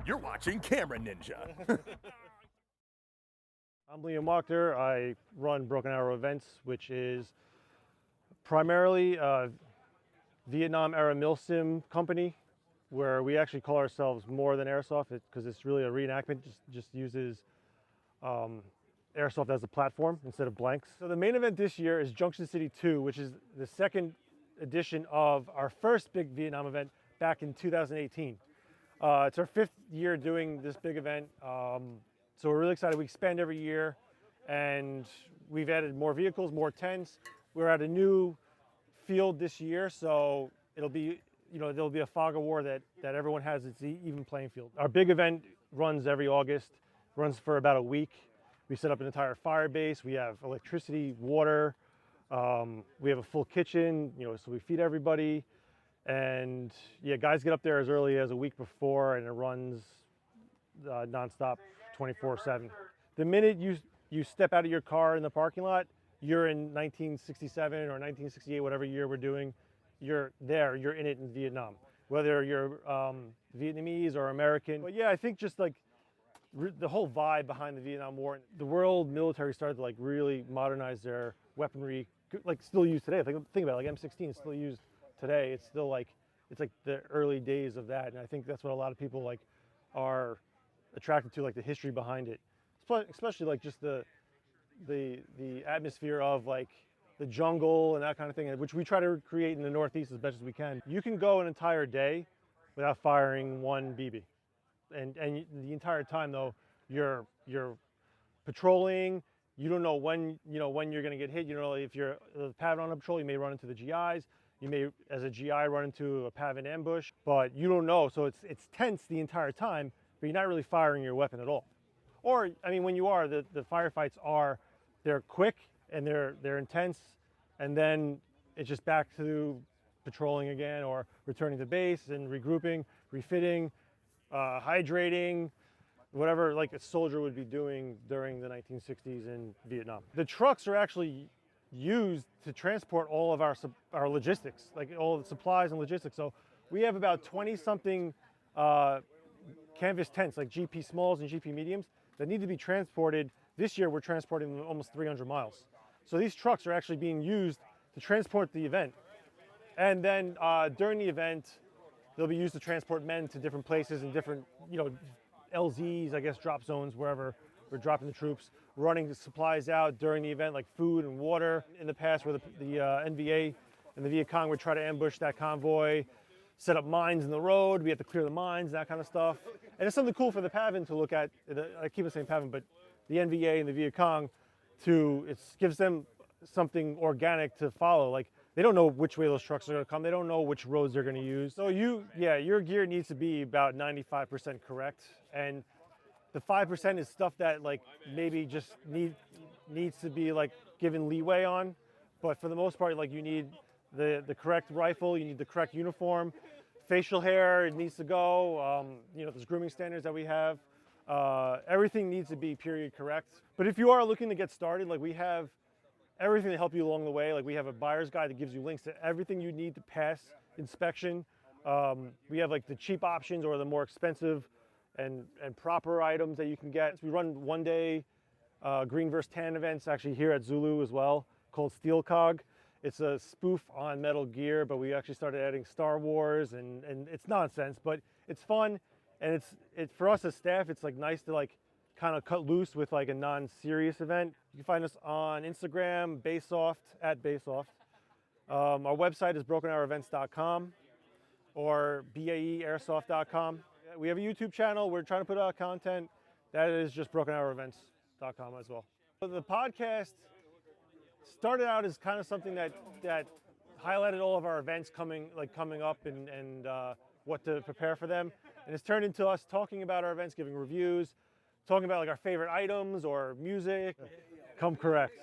You're watching Camera Ninja. I'm Liam Wachter. I run Broken Arrow Events, which is primarily a Vietnam-era milsim company, where we actually call ourselves more than airsoft because it's really a reenactment. Just uses airsoft as a platform instead of blanks. So the main event this year is Junction City 2, which is the second edition of our first big Vietnam event back in 2018. It's our 5th year doing this big event, so we're really excited. We expand every year, and we've added more vehicles, more tents. We're at a new field this year, so it'll be, there'll be a fog of war that everyone has its even playing field. Our big event runs every August, runs for about a week. We set up an entire fire base. We have electricity, water. We have a full kitchen, so we feed everybody. And yeah, guys get up there as early as a week before, and it runs nonstop, 24/7. The minute you step out of your car in the parking lot, you're in 1967 or 1968, whatever year we're doing. You're there. You're in it in Vietnam, whether you're Vietnamese or American. But yeah, I think just like the whole vibe behind the Vietnam War, the world military started to like really modernize their weaponry, like still used today. Think about it, like M16 is still used today. It's still like, it's like the early days of that, and I think that's what a lot of people like are attracted to, like the history behind it, especially like just the atmosphere of like the jungle and that kind of thing, which we try to recreate in the Northeast as best as we can. You can go an entire day without firing one BB, and the entire time though you're patrolling. You don't know when when you're going to get hit. You don't know if you're the PAV on a patrol, you may run into the GIs. You may, as a GI, run into a PAV in ambush, but you don't know. So it's tense the entire time, but you're not really firing your weapon at all. Or, I mean, when you are, the firefights they're quick and they're intense, and then it's just back to patrolling again or returning to base and regrouping, refitting, hydrating, whatever like a soldier would be doing during the 1960s in Vietnam. The trucks are actually used to transport all of our logistics, like all the supplies and logistics. So we have about 20-something canvas tents, like GP smalls and GP mediums, that need to be transported. This year we're transporting them almost 300 miles. So these trucks are actually being used to transport the event. And then during the event, they'll be used to transport men to different places and different, LZs, I guess, drop zones, wherever we're dropping the troops, running the supplies out during the event, like food and water. In the past, where the NVA and the Viet Cong would try to ambush that convoy, set up mines in the road. We have to clear the mines, that kind of stuff. And it's something cool for the PAVN to look at. I keep on saying PAVN, but the NVA and the Viet Cong, it gives them something organic to follow. Like, they don't know which way those trucks are going to come. They don't know which roads they're going to use. So your gear needs to be about 95% correct. And the 5% is stuff that like maybe just needs to be like given leeway on, but for the most part, like you need the correct rifle, you need the correct uniform, facial hair, it needs to go. There's grooming standards that we have. Everything needs to be period correct. But if you are looking to get started, like we have everything to help you along the way. Like we have a buyer's guide that gives you links to everything you need to pass inspection. We have like the cheap options or the more expensive and proper items that you can get. So we run one-day green versus tan events actually here at Zulu as well, called Steel Cog. It's a spoof on Metal Gear, but we actually started adding Star Wars, and it's nonsense, but it's fun, and it's for us as staff, it's like nice to like kind of cut loose with like a non-serious event. You can find us on Instagram, Basoft, at Basoft. Our website is brokenarrowevents.com or BAE We have a YouTube channel. We're trying to put out content. That is just brokenarrowevents.com as well. So the podcast started out as kind of something that highlighted all of our events coming up and what to prepare for them. And it's turned into us talking about our events, giving reviews, talking about like our favorite items or music. Come correct.